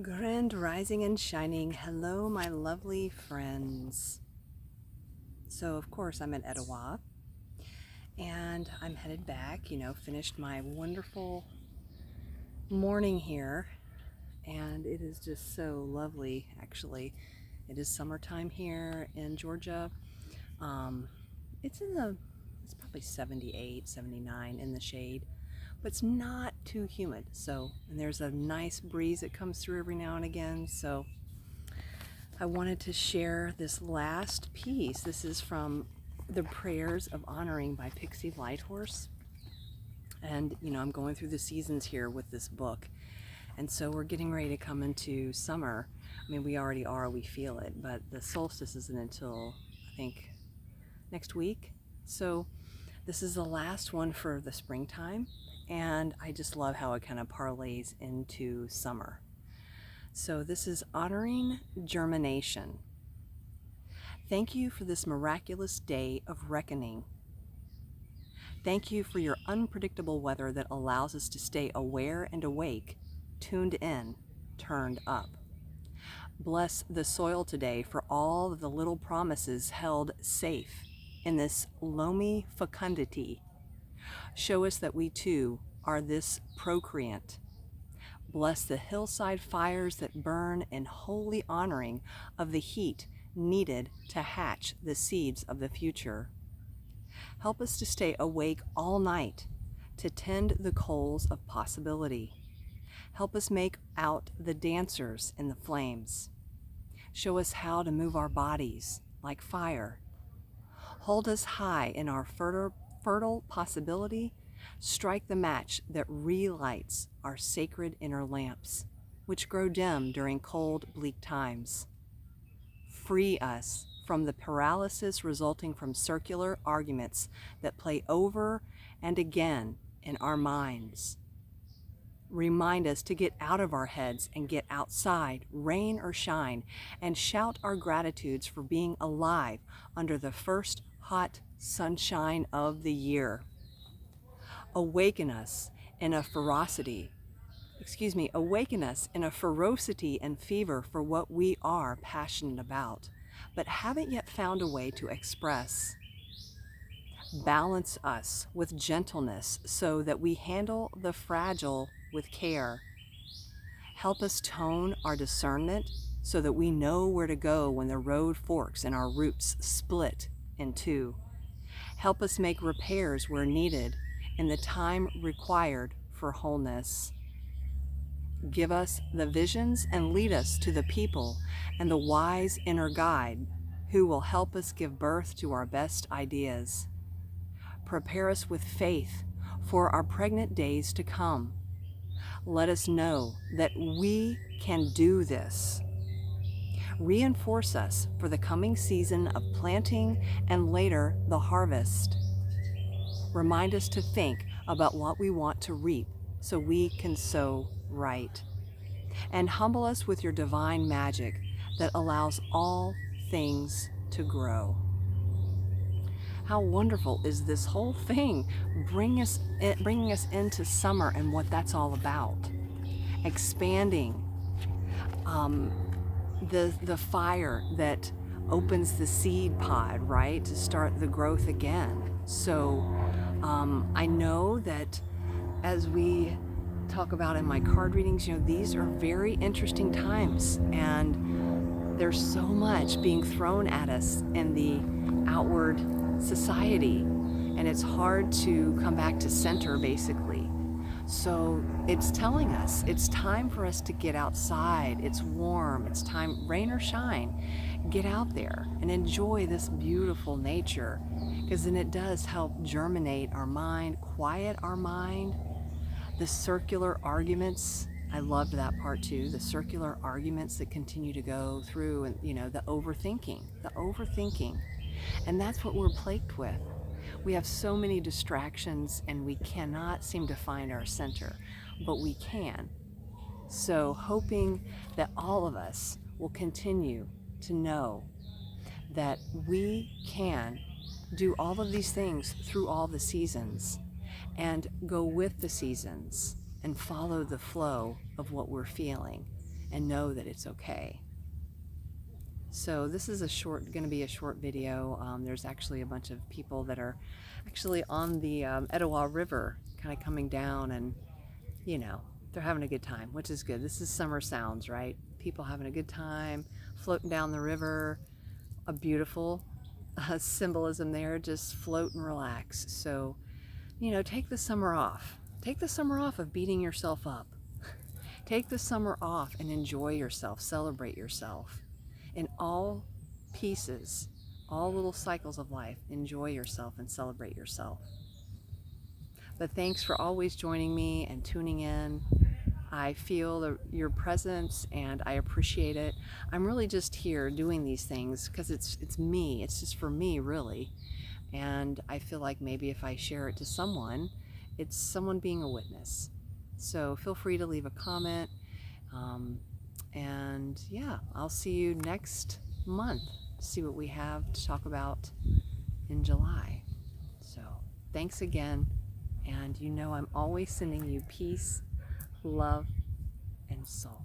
Grand rising and shining. Hello, my lovely friends. So, of course, I'm at Etowah and I'm headed back. Finished my wonderful morning here, and it is just so lovely, actually. It is summertime here in Georgia. Um, it's probably 78, 79 in the shade, but it's not too humid. And there's a nice breeze that comes through every now and again. So I wanted to share this last piece. This is from The Prayers of Honoring by Pixie Lighthorse. And, I'm going through the seasons here with this book. And so we're getting ready to come into summer. I mean, we already are, we feel it, but the solstice isn't until, I think, next week. So this is the last one for the springtime. And I just love how it kind of parlays into summer. So this is Honoring Germination. Thank you for this miraculous day of reckoning. Thank you for your unpredictable weather that allows us to stay aware and awake, tuned in, turned up. Bless the soil today for all of the little promises held safe in this loamy fecundity. Show us that we too are this procreant. Bless the hillside fires that burn in holy honoring of the heat needed to hatch the seeds of the future. Help us to stay awake all night to tend the coals of possibility. Help us make out the dancers in the flames. Show us how to move our bodies like fire. Hold us high in our fertile possibility. Strike the match that relights our sacred inner lamps, which grow dim during cold, bleak times. Free us from the paralysis resulting from circular arguments that play over and again in our minds. Remind us to get out of our heads and get outside, rain or shine, and shout our gratitudes for being alive under the first hot sunshine of the year. Awaken us in a ferocity and fever for what we are passionate about, but haven't yet found a way to express. Balance us with gentleness so that we handle the fragile with care. Help us tone our discernment so that we know where to go when the road forks and our roots split in two. Help us make repairs where needed in the time required for wholeness. Give us the visions and lead us to the people and the wise inner guide who will help us give birth to our best ideas. Prepare us with faith for our pregnant days to come. Let us know that we can do this. Reinforce us for the coming season of planting and later the harvest. Remind us to think about what we want to reap so we can sow right. And humble us with your divine magic that allows all things to grow. How wonderful is this whole thing, bringing us into summer and what that's all about. Expanding the fire that opens the seed pod, right, to start the growth again. So I know that as we talk about in my card readings, these are very interesting times, and there's so much being thrown at us in the outward society, and it's hard to come back to center, basically. So it's telling us it's time for us to get outside. It's warm. It's time, rain or shine, get out there and enjoy this beautiful nature, because then it does help germinate our mind, quiet our mind. The circular arguments, I loved that part too, the circular arguments that continue to go through, and the overthinking. And that's what we're plagued with. We have so many distractions and we cannot seem to find our center, but we can. So hoping that all of us will continue to know that we can do all of these things through all the seasons and go with the seasons and follow the flow of what we're feeling. and know that it's okay. So this is going to be a short video. There's actually a bunch of people that are actually on the Etowah River, kind of coming down, and you know, they're having a good time, which is good. This is summer sounds, right? People having a good time, floating down the river. A beautiful symbolism there, just float and relax. So, you know, take the summer off. Take the summer off of beating yourself up. Take the summer off and enjoy yourself, celebrate yourself. In all pieces, all little cycles of life, enjoy yourself and celebrate yourself. But thanks for always joining me and tuning in. I feel your presence and I appreciate it. I'm really just here doing these things because it's me. It's just for me, really. And I feel like maybe if I share it to someone, it's someone being a witness. So feel free to leave a comment. And yeah, I'll see you next month to see what we have to talk about in July. So thanks again. And you know I'm always sending you peace, love, and soul.